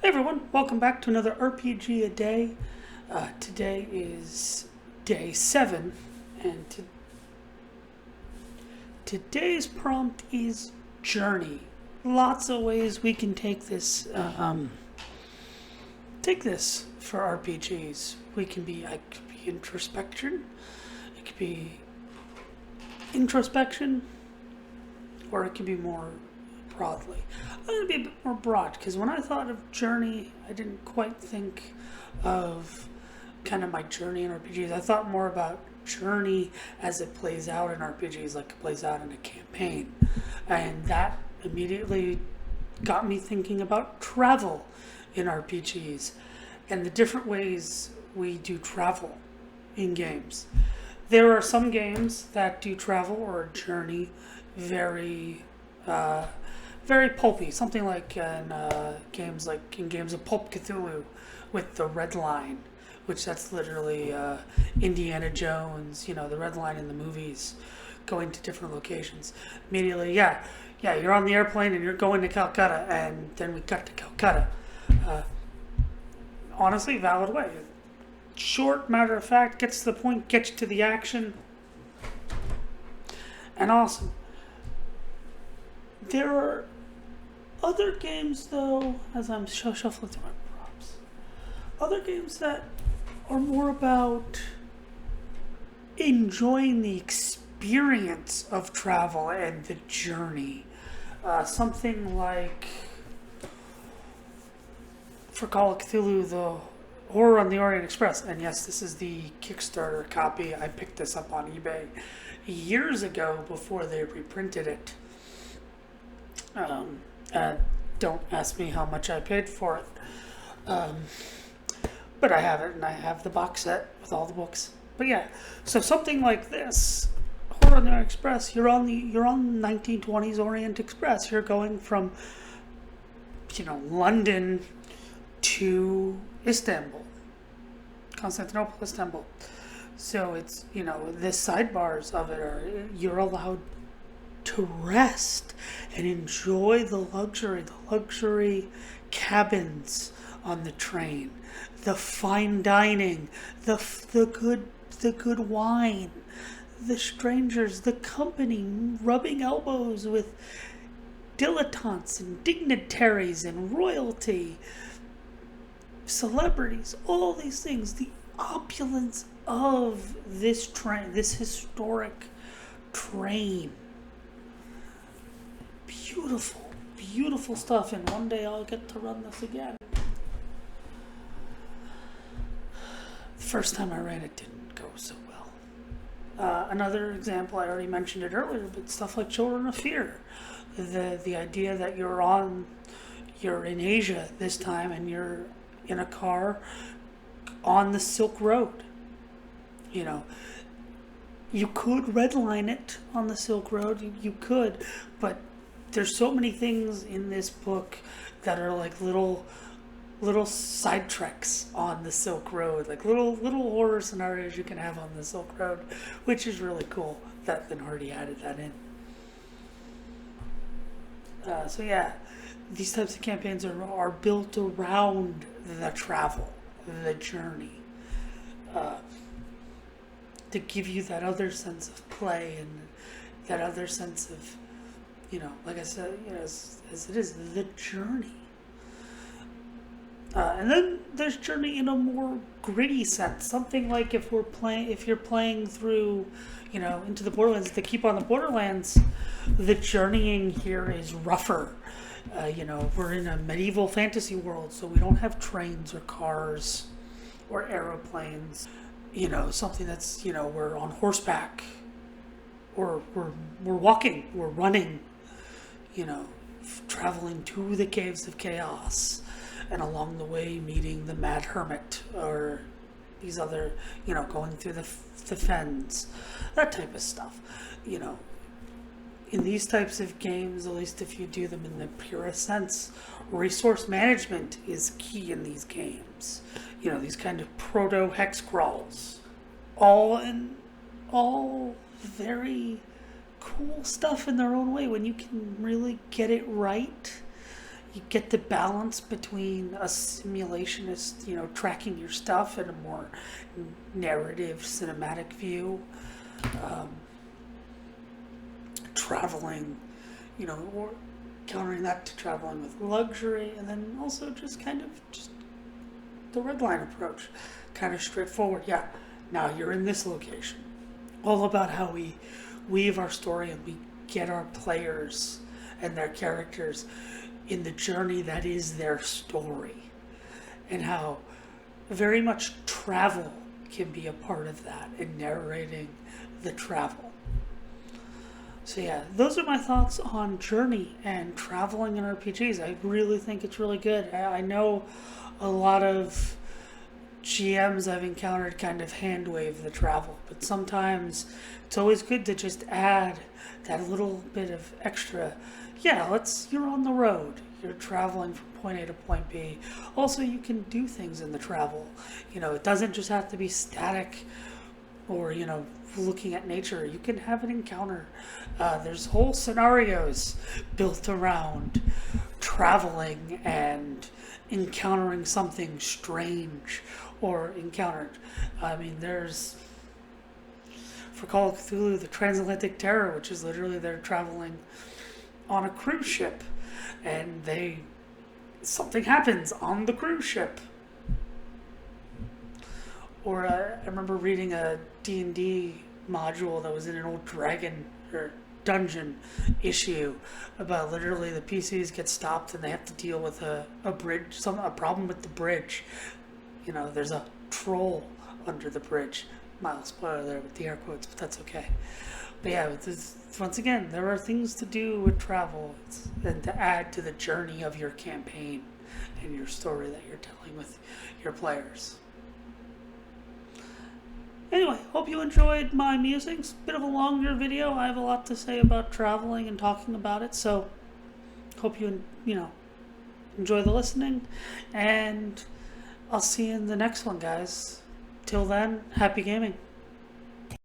Hey everyone, welcome back to another RPG a day. Today is day 7, and today's prompt is journey. Lots of ways we can take this for RPGs. It could be introspection, or it could be more broadly. I'm going to be a bit more broad because when I thought of journey, I didn't quite think of kind of my journey in RPGs. I thought more about journey as it plays out in RPGs, like it plays out in a campaign. And that immediately got me thinking about travel in RPGs and the different ways we do travel in games. There are some games that do travel or journey very pulpy, something like in games of Pulp Cthulhu with the red line, which that's literally Indiana Jones, the red line in the movies, going to different locations. Immediately, you're on the airplane and you're going to Calcutta, and then we cut to Calcutta. Honestly, valid way. Short, matter of fact, gets to the point, gets to the action, and awesome. There are other games, though, as I'm shuffling through my props, other games that are more about enjoying the experience of travel and the journey. Something like, for Call of Cthulhu, the Horror on the Orient Express. And yes, this is the Kickstarter copy. I picked this up on eBay years ago before they reprinted it. Don't ask me how much I paid for it. But I have it, and I have the box set with all the books. But yeah, so something like this, Horror on the Orient Express, you're on 1920s Orient Express. You're going from, London to Istanbul, Constantinople, Istanbul. So it's, the sidebars of it are, you're allowed to rest and enjoy the luxury cabins on the train, the fine dining, the good wine, the strangers, the company, rubbing elbows with dilettantes and dignitaries and royalty, celebrities, all these things, the opulence of this train, this historic train. Beautiful stuff, and one day I'll get to run this again. The first time I ran it didn't go so well. Another example, I already mentioned it earlier, but stuff like Children of Fear. The idea that you're in Asia this time and you're in a car on the Silk Road. You could redline it on the Silk Road, you could, but there's so many things in this book that are like little side treks on the Silk Road, like little horror scenarios you can have on the Silk Road, which is really cool that then already added that in. So yeah, these types of campaigns are built around the travel, the journey, to give you that other sense of play and that other sense of, like I said, as it is, the journey. And then there's journey in a more gritty sense. Something like if you're playing through, into the Borderlands, to keep on the Borderlands, the journeying here is rougher. We're in a medieval fantasy world, so we don't have trains or cars or aeroplanes. Something that's, we're on horseback, or we're walking, we're running, traveling to the Caves of Chaos, and along the way meeting the Mad Hermit, or these other, going through the fens, that type of stuff. In these types of games, at least if you do them in the purest sense, resource management is key in these games. These kind of proto-hex crawls. All very cool stuff in their own way. When you can really get it right, you get the balance between a simulationist, tracking your stuff and a more narrative, cinematic view. Traveling, or countering that to traveling with luxury, and then also just the red line approach, kind of straightforward. Yeah, now you're in this location. All about how we weave our story and we get our players and their characters in the journey that is their story, and how very much travel can be a part of that in narrating the travel. So yeah, those are my thoughts on Journey and traveling in RPGs. I really think it's really good. I know a lot of GMs I've encountered kind of hand wave the travel, but sometimes it's always good to just add that little bit of extra. Yeah, you're on the road. You're traveling from point A to point B. Also, you can do things in the travel. It doesn't just have to be static or, looking at nature. You can have an encounter. There's whole scenarios built around traveling and encountering something strange or encountered. There's, for Call of Cthulhu, the Transatlantic Terror, which is literally they're traveling on a cruise ship, and something happens on the cruise ship. Or I remember reading a D&D module that was in an old dragon or dungeon issue about literally the PCs get stopped and they have to deal with a bridge, a problem with the bridge. There's a troll under the bridge. Mild spoiler there with the air quotes, but that's okay. But yeah, once again, there are things to do with travel and to add to the journey of your campaign and your story that you're telling with your players. Anyway, hope you enjoyed my musings. Bit of a longer video. I have a lot to say about traveling and talking about it, so hope you enjoy the listening, and I'll see you in the next one, guys. Till then, happy gaming.